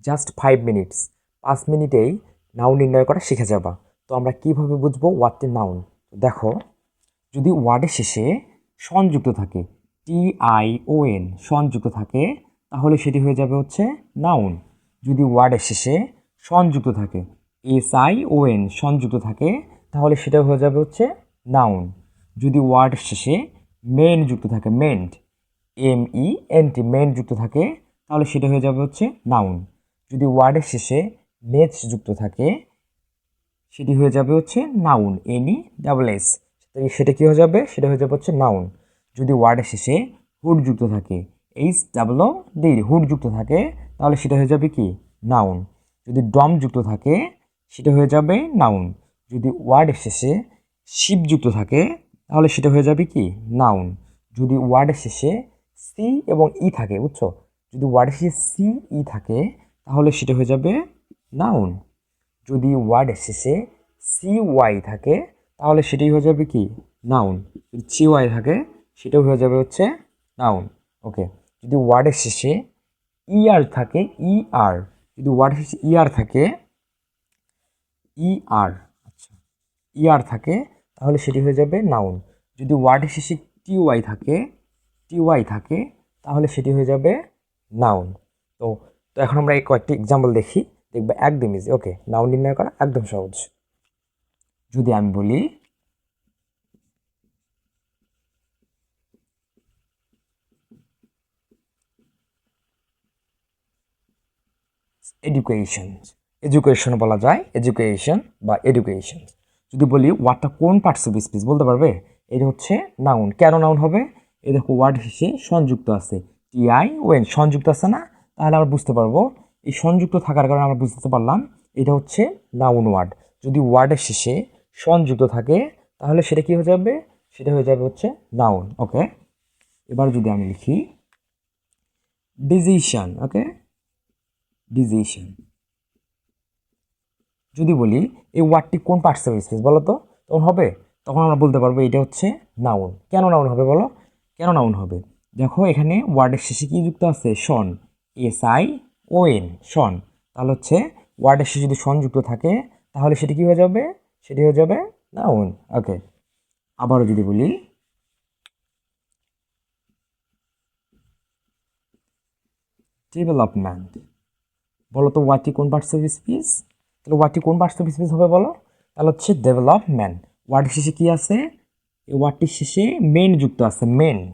Just 5 minutes, 5 মিনিটেই noun নির্ণয় করা শিখে যাবা। তো আমরা কিভাবে বুঝবো হোয়াট এ নাউন? দেখো, যদি ওয়ার্ডের শেষে সন যুক্ত থাকে, TION সন যুক্ত থাকে, তাহলে সেটি হয়ে যাবে হচ্ছে নাউন। যদি ওয়ার্ডের শেষে সন যুক্ত থাকে, SION সন যুক্ত থাকে, তাহলে সেটা হয়ে যাবে হচ্ছে নাউন। যদি ওয়ার্ডের শেষে মেন যুক্ত থাকে, মেন্ট, MENT মেন যুক্ত থাকে, তাহলে সেটা হয়ে যাবে হচ্ছে নাউন। যদি ওয়ার্ডের শেষে নেচ যুক্ত থাকে, সেটি হয়ে যাবে হচ্ছে নাউন, NESS, সেটা কি হয়ে যাবে? সেটা হয়ে যাবে হচ্ছে নাউন। যদি ওয়ার্ডের শেষে হুড যুক্ত থাকে, HOOD হুড যুক্ত থাকে, তাহলে সেটা হয়ে যাবে কি? নাউন। যদি ডম যুক্ত থাকে, সেটা হয়ে যাবে নাউন। যদি ওয়ার্ডের শেষে শিপ যুক্ত থাকে, তাহলে সেটা হয়ে যাবে কি? নাউন। যদি ওয়ার্ডের শেষে সি এবং ই থাকে, বুঝছো? যদি ওয়ার্ডের শেষে CE থাকে, তাহলে সেটা হয়ে যাবে নাউন। যদি ওয়ার্ডের শেষে CY থাকে, তাহলে সেটাই হয়ে যাবে কি? নাউন। যদি CY থাকে, সেটাও হয়ে যাবে হচ্ছে নাউন। ওকে। যদি ওয়ার্ডের শেষে ER থাকে, ER, যদি ওয়ার্ডের শেষে ER থাকে, ER, আচ্ছা, ER থাকে, তাহলে সেটি হয়ে যাবে নাউন। যদি ওয়ার্ডের শেষে TY থাকে, TY থাকে, তাহলে সেটি হয়ে যাবে নাউন। তো তো এখন আমরা এই কয়েকটি এক্সাম্পল দেখি, দেখবে একদম ইজি। ওকে, নাউন নির্ণয় করা একদম সহজ। যদি আমি বলি এডুকেশন, এডুকেশন বলা যায়, এডুকেশন বা এডুকেশন। যদি বলি ওয়ার্ডটা কোন পার্টস অফ স্পিচ, বলতে পারবে? এটা হচ্ছে নাউন। কেন নাউন হবে? এই দেখো, ওয়ার্ড শেষে সংযুক্ত আছে, TION সংযুক্ত আছে না? তাহলে আমরা বুঝতে পারবো, এই সংযুক্ত থাকার কারণে আমরা বুঝতে পারলাম এটা হচ্ছে নাউন ওয়ার্ড। যদি ওয়ার্ডের শেষে সংযুক্ত থাকে, তাহলে সেটা কি হয়ে যাবে? সেটা হয়ে যাবে হচ্ছে নাউন। ওকে, এবার যদি আমি লিখি ডিসিশন, ওকে, ডিসিশন। যদি বলি এই ওয়ার্ডটি কোন পার্টস অফ স্পিচ বলো তো, তখন হবে, তখন আমরা বলতে পারবো এটা হচ্ছে নাউন। কেন নাউন হবে বলো? কেন নাউন হবে? দেখো, এখানে ওয়ার্ডের শেষে কি যুক্ত আছে? শন, SION, শন। তাহলে হচ্ছে ওয়ার্ডের শেষে যদি শন যুক্ত থাকে, তাহলে সেটি কি হয়ে যাবে? সেটি হয়ে যাবে নাউন। ওকে, আবারও যদি বলি ডেভেলপমেন্ট, বলো তো ওয়ার্ডটি কোন পার্টস অফ স্পিচ? তাহলে ওয়ার্ডটি কোন পার্টস অফ স্পিচ হবে বলো? তাহলে হচ্ছে ডেভেলপমেন্ট। ওয়ার্ডের শেষে কি আছে? এই ওয়ার্ডটির শেষে মেন যুক্ত আছে, মেন্ড,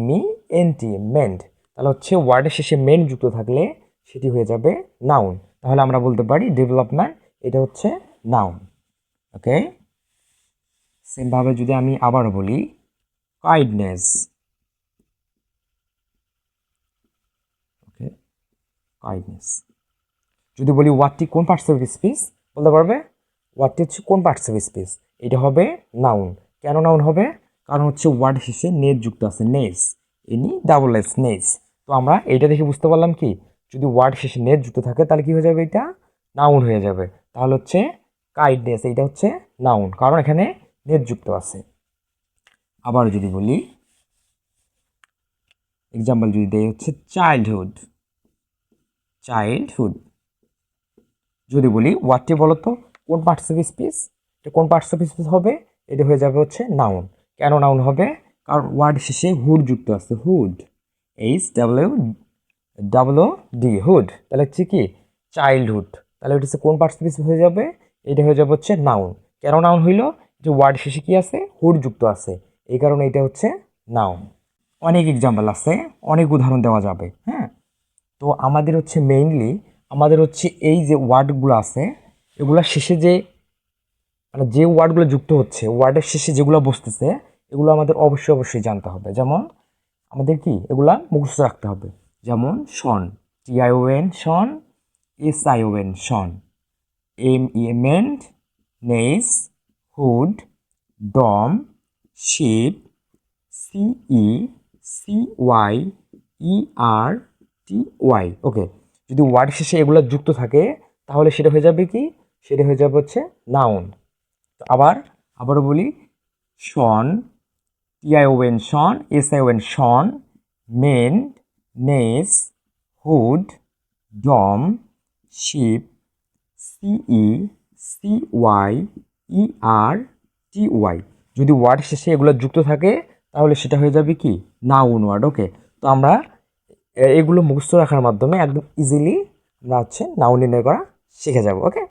MENT, মেন্ড। তাহলে হচ্ছে ওয়ার্ডের শেষে মেন যুক্ত থাকলে সেটি হয়ে যাবে নাউন। তাহলে আমরা বলতে পারি ডেভেলপমেন্ট এটা হচ্ছে নাউন। ওকে, সেমভাবে যদি আমি আবারও বলি কাইন্ডনেস, ওকে, কাইন্ডনেস। যদি বলি ওয়ার্ডটি কোন পার্টস অফ স্পিচ, বলতে পারবে? ওয়ার্ডটি হচ্ছে কোন পার্টস অফ স্পিচ? এটা হবে নাউন। কেন নাউন হবে? কারণ হচ্ছে ওয়ার্ড শেষে নেস যুক্ত আছে, নেস, NESS, নেস। তো আমরা এইটা দেখে বুঝতে পারলাম কি, যদি ওয়ার্ড শেষে নেস যুক্ত থাকে, তাহলে কি হয়ে যাবে? এটা নাউন হয়ে যাবে। তাহলে হচ্ছে কাইন্ডনেস এইটা হচ্ছে নাউন, কারণ এখানে নেস যুক্ত আছে। আবার যদি বলি এক্সাম্পল যদি দেই হচ্ছে চাইল্ডহুড, চাইল্ডহুড। যদি বলি ওয়ার্ডটি বলো তো কোন পার্টস অফ স্পিচ, এটা কোন পার্টস অফ স্পিচ হবে? এটা হয়ে যাবে হচ্ছে নাউন। কেন নাউন হবে? কারণ ওয়ার্ড শেষে হুড যুক্ত আছে, হুড, HOOD, হুড। তাহলে হচ্ছে কি চাইল্ডহুড, তাহলে এটা হচ্ছে কোন পার্টস অফ স্পিচ হয়ে যাবে? এটা হয়ে যাবে হচ্ছে নাউন। কেন নাউন হইলো? যে ওয়ার্ড শেষে কি আছে? হুড যুক্ত আছে, এই কারণে এটা হচ্ছে নাউন। অনেক এক্সাম্পল আছে, অনেক উদাহরণ দেওয়া যাবে। হ্যাঁ, তো আমাদের হচ্ছে মেইনলি আমাদের হচ্ছে এই যে ওয়ার্ডগুলো আছে, এগুলোর শেষে যে মানে যে ওয়ার্ডগুলো যুক্ত হচ্ছে, ওয়ার্ডের শেষে যেগুলো বসতেছে, এগুলো আমাদের অবশ্যই অবশ্যই জানতে হবে। যেমন আমাদের কি এগুলা মুখস্থ রাখতে হবে। যেমন শন, TION শন, SION শন, MENT নেস, হুড, ডম, শিপ, CECYERTY। ওকে, যদি ওয়ার্ড শেষে এগুলো যুক্ত থাকে, তাহলে সেটা হয়ে যাবে কি? সেটা হয়ে যাবে হচ্ছে নাউন। তো আবারও বলি শন, TION শন, SION শন, মেন, নেস, হুড, ডম, শিপ, CECYERTY। যদি ওয়ার্ড শেষে এগুলো যুক্ত থাকে তাহলে সেটা হয়ে যাবে কি নাউন ওয়ার্ড। ওকে, তো আমরা এগুলো মুখস্থ রাখার মাধ্যমে একদম ইজিলি আমরা নাউন নির্ণয় করা শিখে যাব। ওকে।